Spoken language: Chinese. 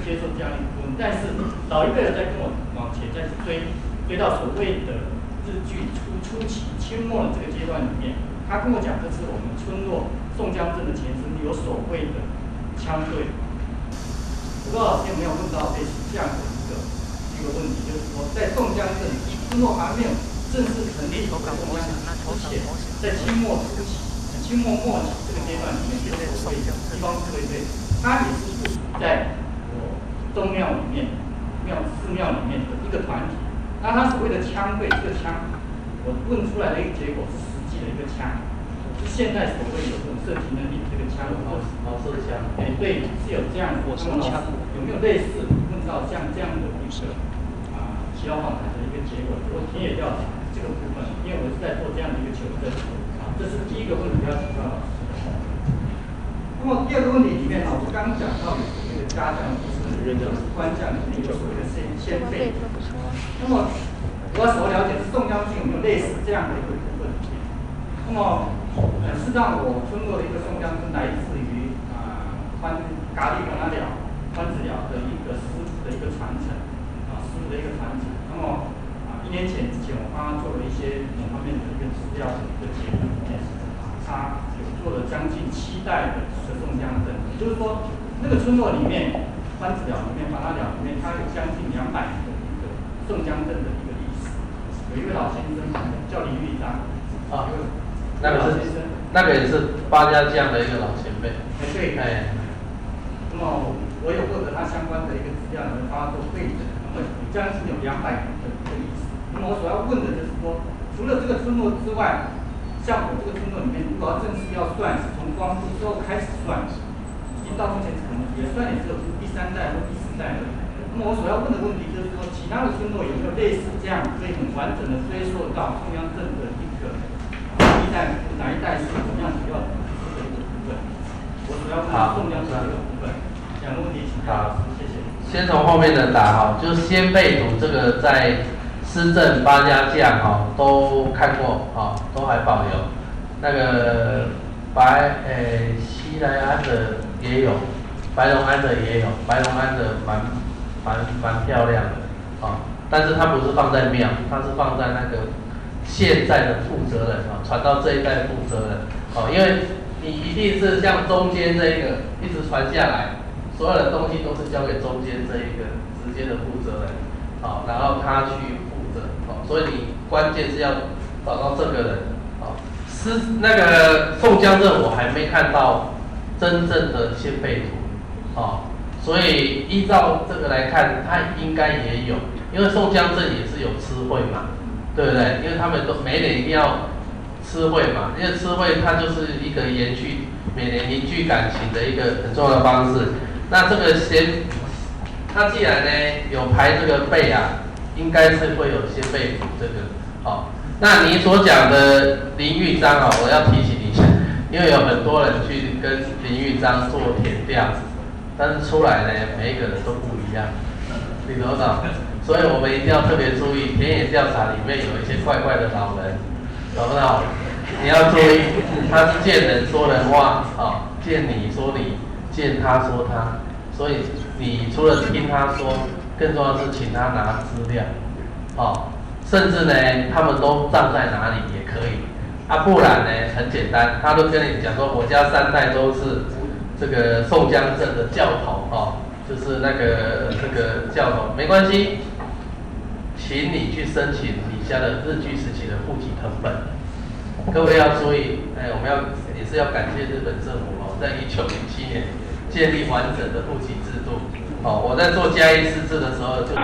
接受这样一个部分。但是老一辈的在跟我往前再追到所谓的日据初期清末的这个阶段里面，他跟我讲，这是我们村落宋江镇的前身有所谓的枪队。不知道老师有没有问到类似这样的一个问题，就是说在宋江镇村落还没有正式成立宋江镇之前，在清末初期、清末末期这个阶段里面，有所谓的地方自卫队，它也是部署在我宗庙里面、寺庙里面的一个团体。那它所谓的枪队，这个枪，我问出来的一个结果是实际的一个枪，是现在所谓有这种射击能力的这个枪，老射枪。对，是有这样的。那么有没有类似问到像这样的一个祈祷访谈的一个结果？我田野调查这个部分，因为我是在做这样的一个求证，这是第一个问题要请教老师的。那么第二个问题里面呢，我刚讲到有这个家将不是官将里面有所谓的先辈。那么我要所了解是宋将军有没有类似这样的一个问题？那么事实上我村落的一个宋将军来自于咖喱本寮番子寮的一个师傅的一个传承师傅的一个传承。那么1年前之前我帮他做了一些某方面的一个资料的一个结果，他有做了将近7代的宋江镇，也就是说那个村落里面番子寮里面把它寮里面，它有将近200年的一个宋江镇的一个历史。有一位老先生叫林玉章那个也是八家将的一个老前辈。对。那么我有获得他相关的一个资料，能帮他做会诊。那么将近有200年的一个历史。那么我所要问的就是说，除了这个村落之外，像我这个村落里面，如果要正式要算，是从光复之后开始算，已经到目前可能也算也只有第3代或第4代而已。那么我所要问的问题就是说，其他的村落有没有类似这样可以很完整的追溯到中央镇的一个哪一代是怎么样主要的这个部分？我主要问中央镇这个部分。两个问题请教，谢谢。先从后面的答哈，就是先辈组这个在施政八家将都看过都还保留。那个西来安的也有，白龙安的也有，白龙安的蛮漂亮的但是它不是放在庙，它是放在那个现在的负责人传到这一代负责人因为你一定是像中间这一个一直传下来，所有的东西都是交给中间这一个直接的负责人然后他去负责所以你关键是要找到这个人那个宋江镇我还没看到真正的先辈图所以依照这个来看，他应该也有，因为宋江镇也是有吃会嘛，对不对？因为他们都每年一定要吃会嘛，因为吃会它就是一个延续每年凝聚感情的一个很重要的方式。那这个他既然呢有排这个辈应该是会有先辈图这个那你所讲的林玉章我要提醒一下，因为有很多人去跟林玉章做田调，但是出来呢每一个人都不一样，你懂不懂？所以我们一定要特别注意，田野调查里面有一些怪怪的老人，懂不懂？你要注意，他是见人说人话见你说你，见他说他，所以你除了听他说，更重要是请他拿资料甚至呢他们都葬在哪里也可以不然呢很简单，他都跟你讲说我家3代都是这个宋江镇的教头就是那个这个教头，没关系，请你去申请你家的日据时期的户籍誊本。各位要注意我们也是要感谢日本政府在1907年建立完整的户籍制度我在做嘉义市制的时候就